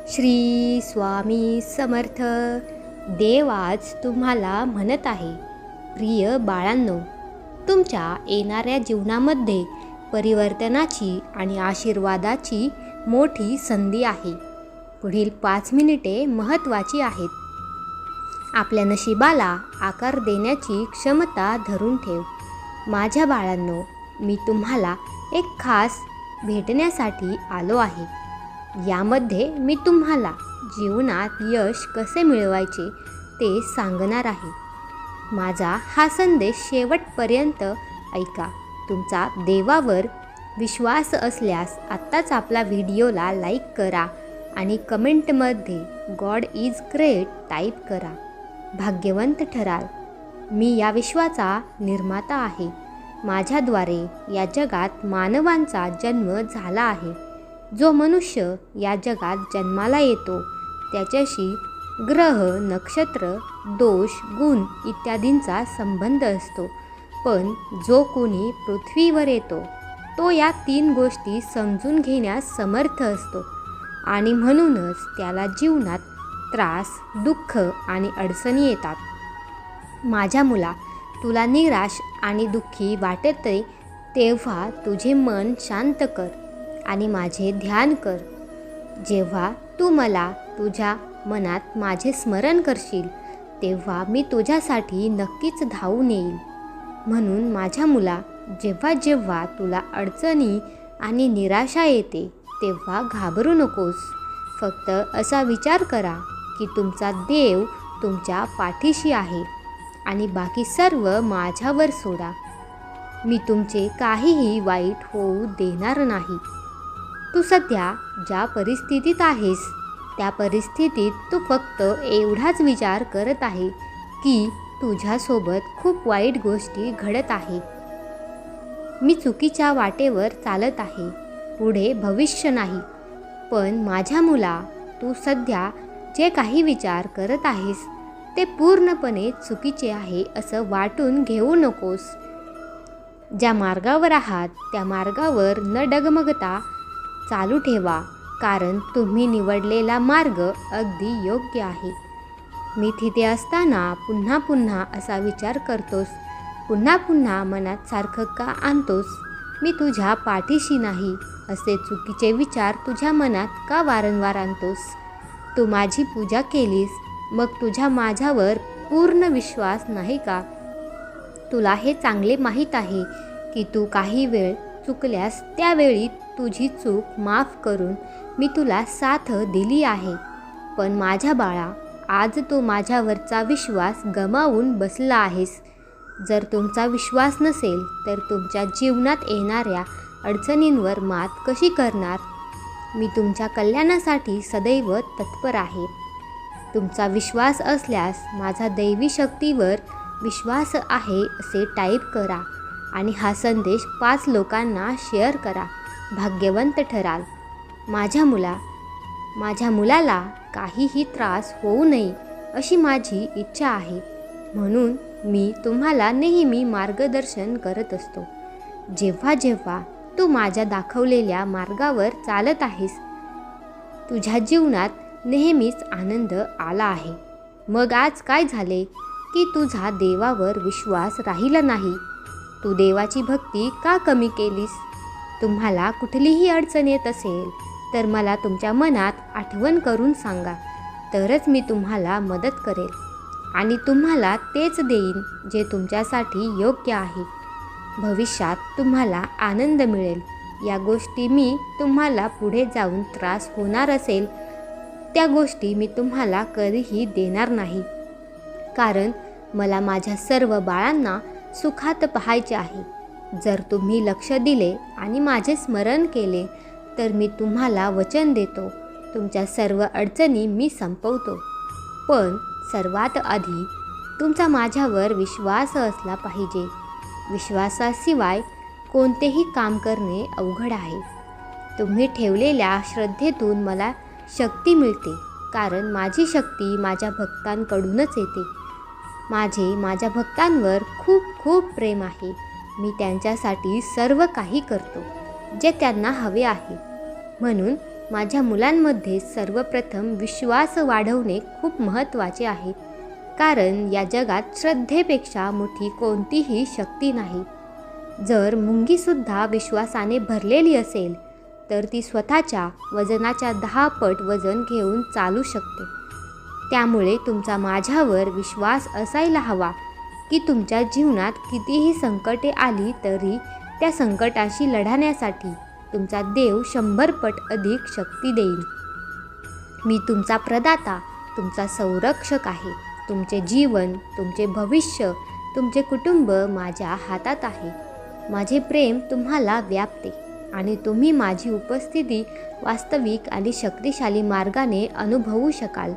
श्री स्वामी समर्थ. देव आज तुम्हाला म्हणत आहे, प्रिय बाळांनो, तुमच्या येणाऱ्या जीवनामध्ये परिवर्तनाची आणि आशीर्वादाची मोठी संधी आहे. पुढील 5 मिनिटे महत्त्वाची आहेत. आपल्या नशिबाला आकार देण्याची क्षमता धरून ठेव. माझ्या बाळांनो, मी तुम्हाला एक खास भेटण्यासाठी आलो आहे. यामध्ये मी तुम्हाला जीवनात यश कसे मिळवायचे ते सांगणार आहे. माझा हा संदेश शेवटपर्यंत ऐका. तुमचा देवावर विश्वास असल्यास आत्ताच आपला व्हिडिओला लाईक करा आणि कमेंटमध्ये गॉड इज ग्रेट टाईप करा. भाग्यवंत ठराल. मी या विश्वाचा निर्माता आहे. माझ्याद्वारे या जगात मानवांचा जन्म झाला आहे. जो मनुष्य या जगात जन्माला येतो त्याच्याशी ग्रह, नक्षत्र, दोष, गुण इत्यादींचा संबंध असतो. पण जो कोणी पृथ्वीवर येतो तो या 3 गोष्टी समजून घेण्यास समर्थ असतो आणि म्हणूनच त्याला जीवनात त्रास, दुःख आणि अडचणी येतात. माझ्या मुला, तुला निराश आणि दुःखी वाटते तेव्हा तुझे मन शांत कर आणि माझे ध्यान कर. जेव्हा तू मला तुझ्या मनात माझे स्मरण करशील तेव्हा मी तुझ्यासाठी नक्कीच धावून येईल. म्हणून माझ्या मुला, जेव्हा जेव्हा तुला अडचणी आणि निराशा येते तेव्हा घाबरू नकोस. फक्त असा विचार करा की तुमचा देव तुमच्या पाठीशी आहे आणि बाकी सर्व माझ्यावर सोडा. मी तुमचे काहीही वाईट होऊ देणार नाही. तू सध्या ज्या परिस्थितीत आहेस त्या परिस्थितीत तू फक्त एवढाच विचार करत आहे की तुझ्यासोबत खूप वाईट गोष्टी घडत आहे. मी चुकीच्या वाटेवर चालत आहे. पुढे भविष्य नाही. पण माझ्या मुला, तू सध्या जे काही विचार करत आहेस ते पूर्णपणे चुकीचे आहे असं वाटून घेऊ नकोस. ज्या मार्गावर आहात त्या मार्गावर न डगमगता चालू ठेवा, कारण तुम्ही निवडलेला मार्ग अगदी योग्य आहे. मी तिथे असताना पुन्हा पुन्हा असा विचार करतोस, पुन्हा पुन्हा मनात सारखं का आणतोस? मी तुझ्या पाठीशी नाही असे चुकीचे विचार तुझ्या मनात का वारंवार आणतोस? तू माझी पूजा केलीस, मग तुझ्या माझ्यावर पूर्ण विश्वास नाही का? तुला हे चांगले माहीत आहे की तू काही वेळ चुकल्यास त्यावेळी तुझी चूक माफ करून मी तुला साथ दिली आहे. पण माझ्या बाळा, आज तू माझ्यावरचा विश्वास गमावून बसला आहेस. जर तुमचा विश्वास नसेल तर तुमच्या जीवनात येणाऱ्या अडचणींवर मात कशी करणार? मी तुमच्या कल्याणासाठी सदैव तत्पर आहे. तुमचा विश्वास असल्यास माझा दैवी शक्तीवर विश्वास आहे असे टाईप करा आणि हा संदेश 5 लोकांना शेअर करा. भाग्यवंत ठराल. माझ्या मुला, माझ्या मुलाला काहीही त्रास होऊ नये अशी माझी इच्छा आहे. म्हणून मी तुम्हाला नेहमी मार्गदर्शन करत असतो. जेव्हा जेव्हा तू माझ्या दाखवलेल्या मार्गावर चालत आहेस तुझ्या जीवनात नेहमीच आनंद आला आहे. मग आज काय झाले की तुझा देवावर विश्वास राहिला नाही? तू देवाची भक्ती का कमी केलीस? तुम्हाला कुठलीही अडचण येत असेल तर मला तुमच्या मनात आठवण करून सांगा, तरच मी तुम्हाला मदत करेल आणि तुम्हाला तेच देईन जे तुमच्यासाठी योग्य आहे. भविष्यात तुम्हाला आनंद मिळेल. या गोष्टी मी तुम्हाला पुढे जाऊन त्रास होणार असेल त्या गोष्टी मी तुम्हाला कधीही देणार नाही, कारण मला माझ्या सर्व बाळांना सुखात पाहायचे आहे. जर तुम्ही लक्ष दिले आणि माझे स्मरण केले तर मी तुम्हाला वचन देतो, तुमच्या सर्व अडचणी मी संपवतो. पण सर्वात आधी तुमचा माझ्यावर विश्वास असला पाहिजे. विश्वासाशिवाय कोणतेही काम करणे अवघड आहे. तुम्ही ठेवलेल्या श्रद्धेतून मला शक्ती मिळते, कारण माझी शक्ती माझ्या भक्तांकडूनच येते. माझ्या भक्तांवर खूप खूप प्रेम आहे. मी त्यांच्यासाठी सर्व काही करतो जे त्यांना हवे आहे. म्हणून माझ्या मुलांमध्ये सर्वप्रथम विश्वास वाढवणे खूप महत्त्वाचे आहे, कारण या जगात श्रद्धेपेक्षा मोठी कोणतीही शक्ती नाही. जर मुंगीसुद्धा विश्वासाने भरलेली असेल तर ती स्वतःच्या वजनाच्या 10 पट वजन घेऊन चालू शकते. त्यामुळे तुमचा माझ्यावर विश्वास असायला हवा की तुमच्या जीवनात कितीही संकटे आली तरी त्या संकटाशी लढण्यासाठी तुमचा देव 100 पट अधिक शक्ती देईल. मी तुमचा प्रदाता, तुमचा संरक्षक आहे. तुमचे जीवन, तुमचे भविष्य, तुमचे कुटुंब माझ्या हातात आहे. माझे प्रेम तुम्हाला व्यापते आणि तुम्ही माझी उपस्थिती वास्तविक आणि शक्तिशाली मार्गाने अनुभवू शकाल.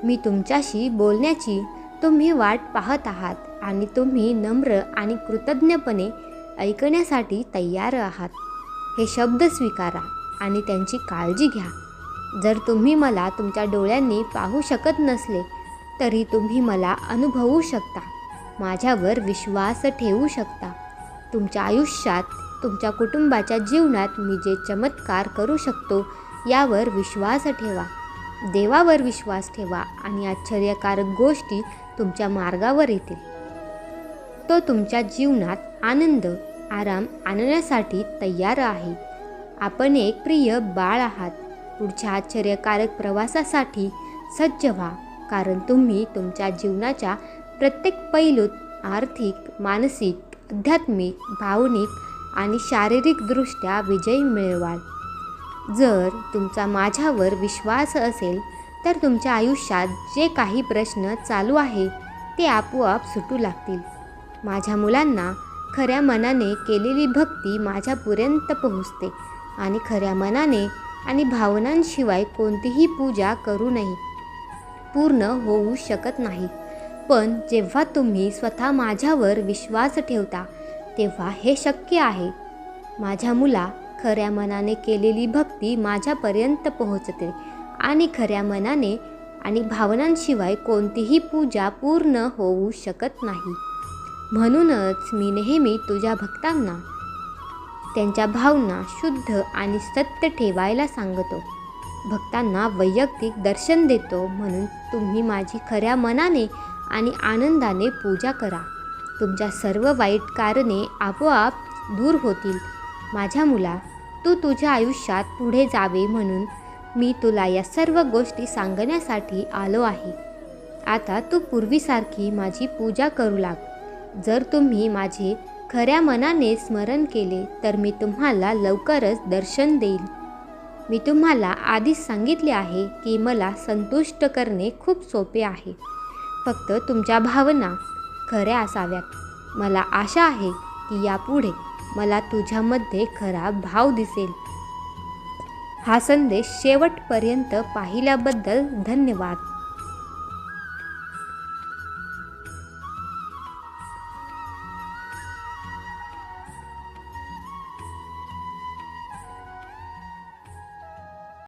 मी तुमच्याशी बोलण्याची तुम्ही वाट पाहत आहात आणि तुम्ही नम्र आणि कृतज्ञपणे ऐकण्यासाठी तयार आहात. हे शब्द स्वीकारा आणि त्यांची काळजी घ्या. जर तुम्ही मला तुमच्या डोळ्यांनी पाहू शकत नसले तरी तुम्ही मला अनुभवू शकता, माझ्यावर विश्वास ठेवू शकता. तुमच्या आयुष्यात, तुमच्या कुटुंबाच्या जीवनात मी जे चमत्कार करू शकतो यावर विश्वास ठेवा. देवावर विश्वास ठेवा आणि आश्चर्यकारक गोष्टी तुमच्या मार्गावर येतील. तो तुमच्या जीवनात आनंद, आराम आणण्यासाठी तयार आहे. आपण एक प्रिय बाळ आहात. पुढच्या आश्चर्यकारक प्रवासासाठी सज्ज व्हा, कारण तुम्ही तुमच्या जीवनाच्या प्रत्येक पैलूत आर्थिक, मानसिक, आध्यात्मिक, भावनिक आणि शारीरिकदृष्ट्या विजय मिळवाल. जर तुमचा माझ्यावर विश्वास असेल तर तुमच्या आयुष्यात जे काही प्रश्न चालू आहे ते आपोआप सुटू लागतील. माझ्या मुलांना खऱ्या मनाने केलेली भक्ती माझ्यापर्यंत पोहोचते आणि खऱ्या मनाने आणि भावनांशिवाय कोणतीही पूजा करू नये पूर्ण होऊ शकत नाही. पण जेव्हा तुम्ही स्वतः माझ्यावर विश्वास ठेवता तेव्हा हे शक्य आहे. माझ्या मुला, खऱ्या मनाने केलेली भक्ती माझ्यापर्यंत पोहोचते आणि खऱ्या मनाने आणि भावनांशिवाय कोणतीही पूजा पूर्ण होऊ शकत नाही. म्हणूनच मी नेहमी तुझ्या भक्तांना त्यांच्या भावना शुद्ध आणि सत्य ठेवायला सांगतो. भक्तांना वैयक्तिक दर्शन देतो. म्हणून तुम्ही माझी खऱ्या मनाने आणि आनंदाने पूजा करा. तुमच्या सर्व वाईट कारणे आपोआप दूर होतील. माझ्या मुला, तू तुझ्या आयुष्यात पुढे जावे म्हणून मी तुला या सर्व गोष्टी सांगण्यासाठी आलो आहे. आता तू पूर्वीसारखी माझी पूजा करू लाग. जर तुम्ही माझे खऱ्या मनाने स्मरण केले तर मी तुम्हाला लवकरच दर्शन देईल. मी तुम्हाला आधीच सांगितले आहे की मला संतुष्ट करणे खूप सोपे आहे. फक्त तुमच्या भावना खऱ्या असाव्यात. मला आशा आहे की यापुढे मला तुझ्यामध्ये खरा भाव दिसेल. हा संदेश शेवटपर्यंत पाहिल्याबद्दल धन्यवाद.